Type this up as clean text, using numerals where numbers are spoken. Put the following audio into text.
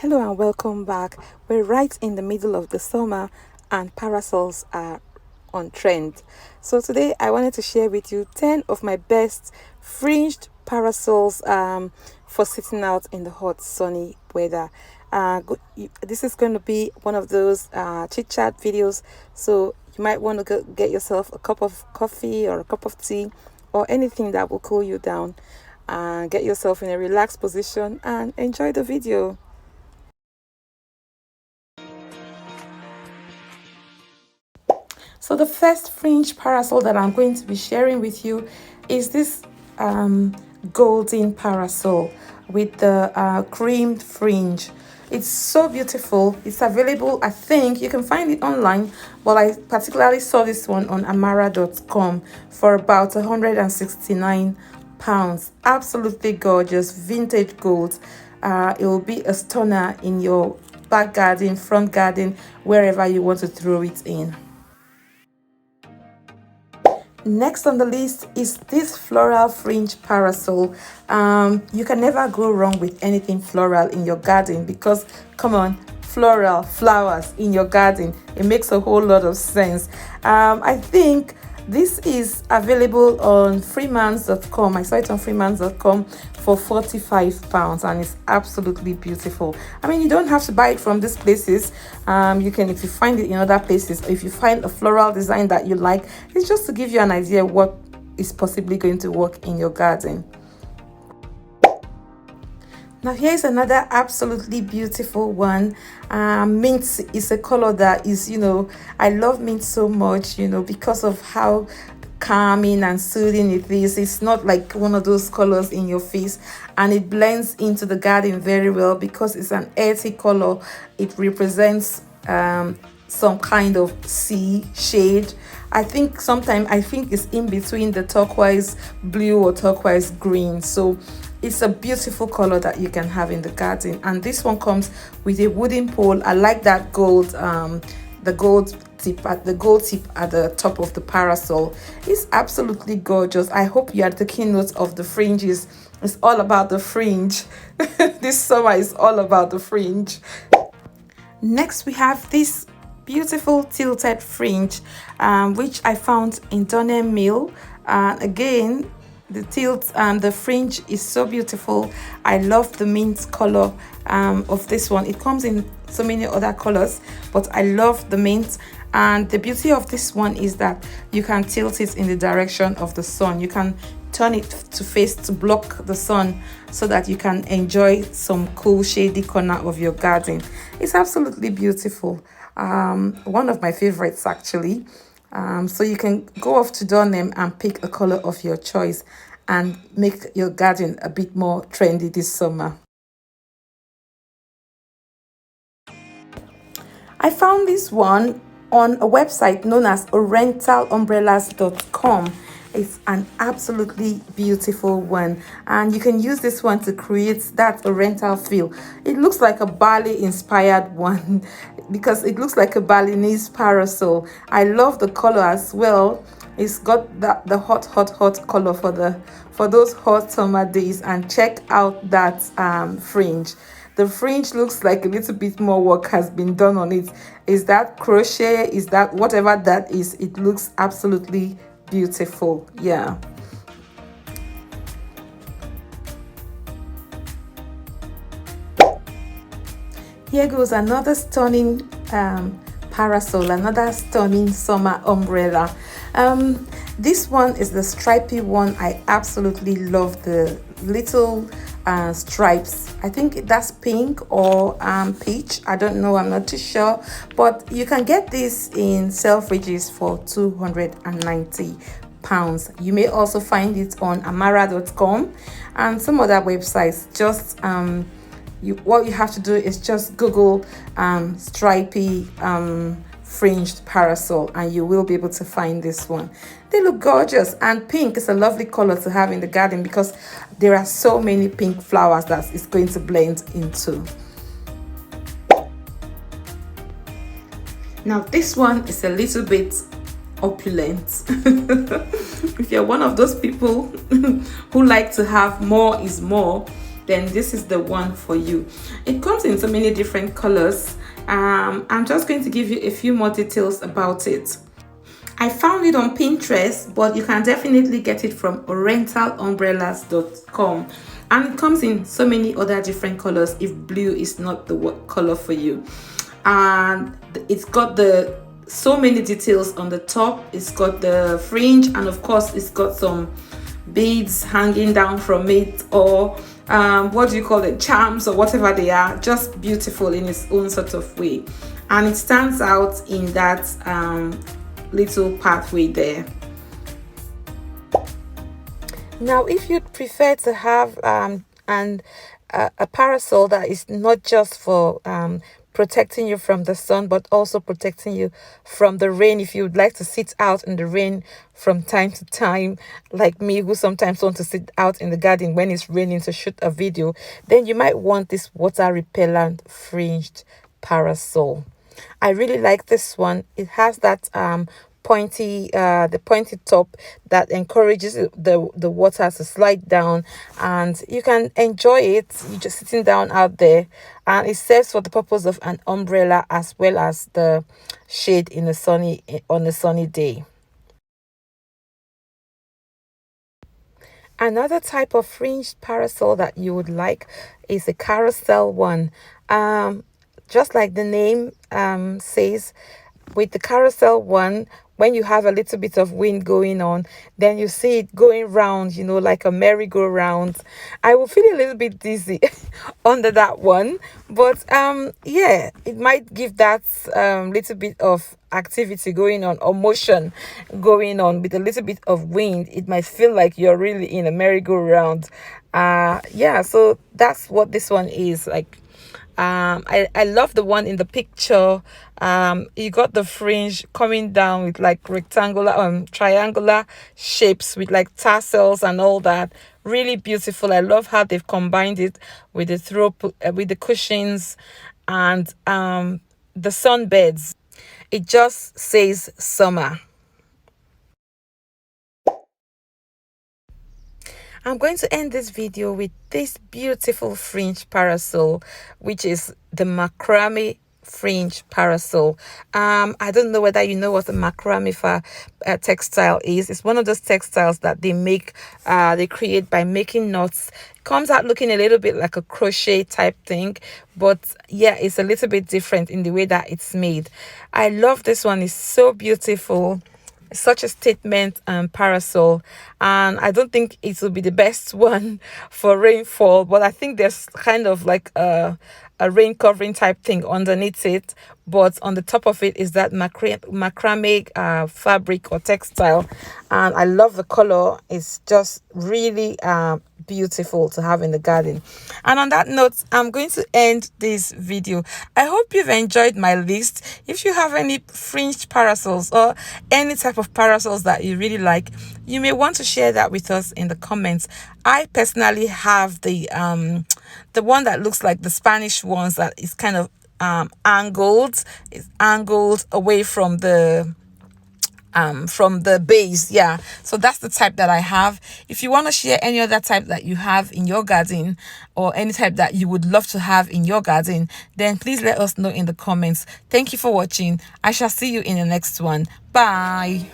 Hello and welcome back. We're right in the middle of the summer and parasols are on trend. So today I wanted to share with you 10 of my best fringed parasols for sitting out in the hot sunny weather. This is going to be one of those chit chat videos, so you might want to get yourself a cup of coffee or a cup of tea or anything that will cool you down. Get yourself in a relaxed position and enjoy the video. So the first fringe parasol that I'm going to be sharing with you is this golden parasol with the creamed fringe. It's so beautiful. It's available, I think you can find it online, but I particularly saw this one on amara.com for about 169 pounds. Absolutely gorgeous, vintage gold. It will be a stunner in your back garden, front garden, wherever you want to throw it in. Next on the list is this floral fringe parasol. You can never go wrong with anything floral in your garden because, come on, floral flowers in your garden, it makes a whole lot of sense. I think this is available on freemans.com. I saw it on freemans.com for 45 pounds and it's absolutely beautiful. I mean, you don't have to buy it from these places. You can, if you find it in other places, if you find a floral design that you like, it's just to give you an idea what is possibly going to work in your garden. Now here's another absolutely beautiful one. Mint is a color that is, I love mint so much, because of how calming and soothing it is. It's not like one of those colors in your face, and it blends into the garden very well because it's an earthy color. It represents some kind of sea shade. I think it's in between the turquoise blue or turquoise green. So it's a beautiful color that you can have in the garden, and this one comes with a wooden pole. I like that gold, the gold tip at the top of the parasol. It's absolutely gorgeous. I hope you are taking notes of the fringes. It's all about the fringe. This summer is all about the fringe. Next we have this beautiful tilted fringe, which I found in Dunham Mill. Again, the tilt and the fringe is so beautiful. I love the mint color of this one. It comes in so many other colors, but I love the mint. And the beauty of this one is that you can tilt it in the direction of the sun. You can turn it to block the sun so that you can enjoy some cool shady corner of your garden. It's absolutely beautiful. One of my favorites actually. So you can go off to Dunham and pick a color of your choice and make your garden a bit more trendy this summer. I found this one on a website known as orientalumbrellas.com. It's an absolutely beautiful one, and you can use this one to create that oriental feel. It looks like a Bali inspired one because it looks like a Balinese parasol. I love the color as well. It's got the hot color for those hot summer days. And check out that fringe. The fringe looks like a little bit more work has been done on it. Is that crochet? Is that whatever that is? It looks absolutely beautiful. Yeah. Here goes another stunning parasol, another stunning summer umbrella. This one is the stripy one. I absolutely love the little stripes. I think that's pink or peach. I don't know, I'm not too sure, but you can get this in Selfridges for 290 pounds. You may also find it on amara.com and some other websites. Just what you have to do is just Google stripy fringed parasol and you will be able to find this one. They look gorgeous, and pink is a lovely color to have in the garden because there are so many pink flowers that it's going to blend into. Now this one is a little bit opulent. If you're one of those people who like to have more is more, then this is the one for you. It comes in so many different colors. I'm just going to give you a few more details about it. I found it on Pinterest, but you can definitely get it from orientalumbrellas.com. And it comes in so many other different colors if blue is not the color for you. And it's got so many details on the top. It's got the fringe, and of course it's got some beads hanging down from it, or what do you call it, charms or whatever they are. Just beautiful in its own sort of way, and it stands out in that little pathway there. Now, if you'd prefer to have a parasol that is not just for protecting you from the sun, but also protecting you from the rain, if you would like to sit out in the rain from time to time, like me, who sometimes want to sit out in the garden when it's raining to shoot a video, then you might want this water repellent fringed parasol. I really like this one. It has that pointy top that encourages the water to slide down, and you can enjoy it. You're just sitting down out there, and it serves for the purpose of an umbrella as well as the shade on a sunny day. Another type of fringed parasol that you would like is a carousel one. Just like the name says, with the carousel one, when you have a little bit of wind going on, then you see it going round, like a merry-go-round. I will feel a little bit dizzy under that one, but yeah, it might give that little bit of activity going on, or motion going on with a little bit of wind. It might feel like you're really in a merry-go-round. Yeah, so that's what this one is like. I love the one in the picture. You got the fringe coming down with like rectangular triangular shapes with like tassels and all that. Really beautiful. I love how they've combined it with the with the cushions and the sunbeds. It just says summer. I'm going to end this video with this beautiful fringe parasol, which is the macrame fringe parasol. I don't know whether you know what a macrame textile is. It's one of those textiles that they create by making knots. It comes out looking a little bit like a crochet type thing, but yeah, it's a little bit different in the way that it's made. I love this one. It's so beautiful. Such a statement parasol, and I don't think it will be the best one for rainfall, but I think there's kind of like a rain covering type thing underneath it, but on the top of it is that macrame fabric or textile, and I love the color. It's just really beautiful to have in the garden. And on that note, I'm going to end this video. I hope you've enjoyed my list. If you have any fringed parasols or any type of parasols that you really like, you may want to share that with us in the comments. I personally have the one that looks like the Spanish ones, that is kind of angled. It's angled away from the base. Yeah, so that's the type that I have. If you want to share any other type that you have in your garden, or any type that you would love to have in your garden, then please let us know in the comments. Thank you for watching. I shall see you in the next one. Bye.